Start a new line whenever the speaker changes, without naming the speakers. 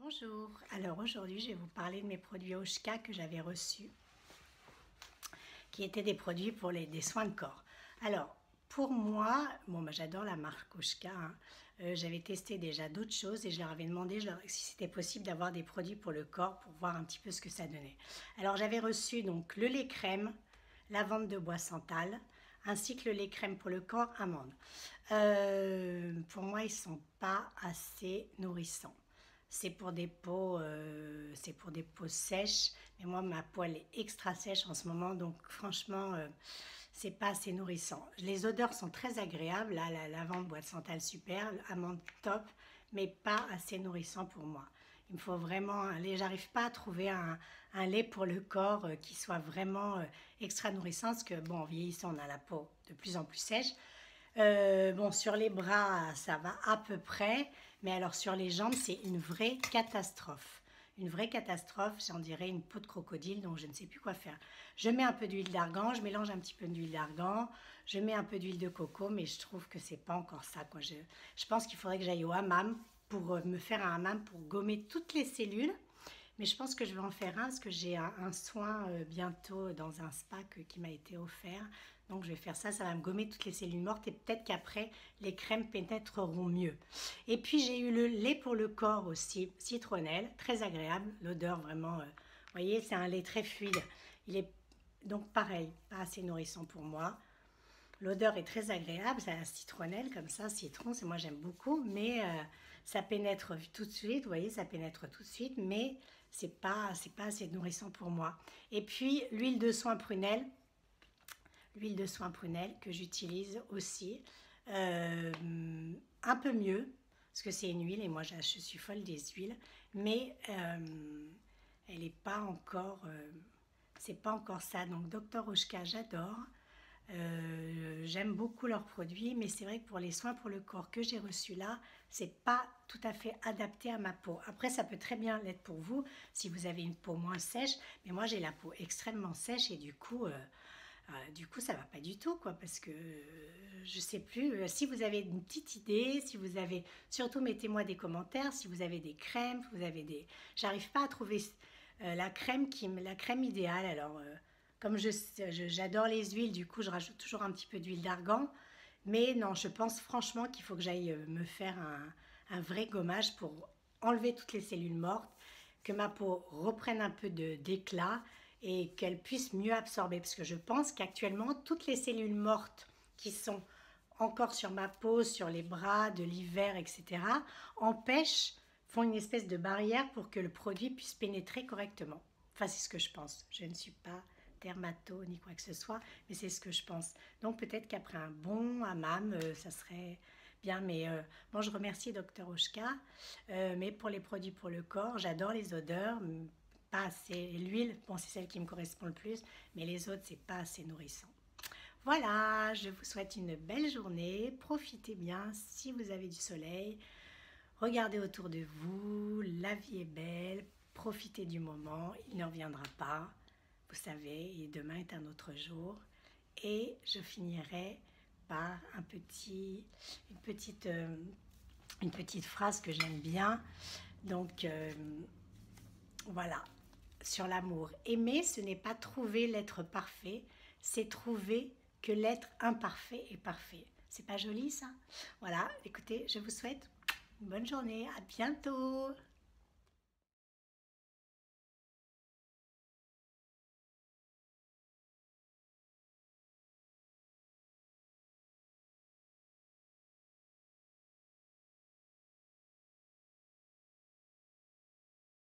Bonjour, alors aujourd'hui je vais vous parler de mes produits Oshka que j'avais reçus, qui étaient des produits pour des soins de corps. Alors pour moi, j'adore la marque Oshka, hein. J'avais testé déjà d'autres choses et je leur avais demandé si c'était possible d'avoir des produits pour le corps pour voir un petit peu ce que ça donnait. Alors j'avais reçu donc le lait crème, lavande de bois santal, ainsi que le lait crème pour le corps amande. Pour moi ils ne sont pas assez nourrissants. C'est pour des peaux sèches, mais moi ma peau elle est extra sèche en ce moment, donc franchement c'est pas assez nourrissant. Les odeurs sont très agréables, là la lavande bois de santal super, amande top, mais pas assez nourrissant pour moi. Il me faut vraiment un lait, j'arrive pas à trouver un lait pour le corps qui soit vraiment extra nourrissant, parce que bon, en vieillissant on a la peau de plus en plus sèche. Bon, sur les bras, ça va à peu près, mais alors sur les jambes, c'est une vraie catastrophe. Une vraie catastrophe, j'en dirais une peau de crocodile, donc je ne sais plus quoi faire. Je mets un peu d'huile d'argan, je mélange un petit peu d'huile d'argan, je mets un peu d'huile de coco, mais je trouve que c'est pas encore ça, quoi. Je pense qu'il faudrait que j'aille au hammam pour me faire un hammam pour gommer toutes les cellules. Mais je pense que je vais en faire un parce que j'ai un soin bientôt dans un spa qui m'a été offert. Donc je vais faire ça, ça va me gommer toutes les cellules mortes et peut-être qu'après les crèmes pénétreront mieux. Et puis j'ai eu le lait pour le corps aussi, citronnelle, très agréable, l'odeur vraiment, vous voyez, c'est un lait très fluide. Il est donc pareil, pas assez nourrissant pour moi. L'odeur est très agréable, c'est la citronnelle comme ça, citron, moi j'aime beaucoup, mais ça pénètre tout de suite, vous voyez, ça pénètre tout de suite, mais c'est pas assez nourrissant pour moi. Et puis l'huile de soin prunelle que j'utilise aussi, un peu mieux, parce que c'est une huile et moi je suis folle des huiles, mais elle n'est pas encore, c'est pas encore ça. Donc Dr Oshka, j'adore. J'aime beaucoup leurs produits, mais c'est vrai que pour les soins pour le corps que j'ai reçus là, c'est pas tout à fait adapté à ma peau. Après, ça peut très bien l'être pour vous si vous avez une peau moins sèche, mais moi j'ai la peau extrêmement sèche et du coup ça va pas du tout, quoi, parce que je sais plus. Si vous avez une petite idée, si vous avez, surtout mettez-moi des commentaires. Si vous avez des crèmes, j'arrive pas à trouver la crème idéale. Alors comme j'adore les huiles, du coup je rajoute toujours un petit peu d'huile d'argan. Mais non, je pense franchement qu'il faut que j'aille me faire un vrai gommage pour enlever toutes les cellules mortes, que ma peau reprenne un peu d'éclat et qu'elle puisse mieux absorber. Parce que je pense qu'actuellement, toutes les cellules mortes qui sont encore sur ma peau, sur les bras, de l'hiver, etc., font une espèce de barrière pour que le produit puisse pénétrer correctement. Enfin, c'est ce que je pense. Je ne suis pas dermato ni quoi que ce soit, mais c'est ce que je pense. Donc peut-être qu'après un bon hammam, ça serait bien. Mais bon, je remercie Dr Oshka. Mais pour les produits pour le corps, j'adore les odeurs. Pas assez. L'huile, bon, c'est celle qui me correspond le plus, mais les autres, c'est pas assez nourrissant. Voilà, je vous souhaite une belle journée. Profitez bien si vous avez du soleil. Regardez autour de vous, la vie est belle. Profitez du moment, il ne reviendra pas. Vous savez, et demain est un autre jour. Et je finirai par une petite phrase que j'aime bien. Donc, voilà, sur l'amour. Aimer, ce n'est pas trouver l'être parfait, c'est trouver que l'être imparfait est parfait. C'est pas joli ça? Voilà, écoutez, je vous souhaite une bonne journée, à bientôt!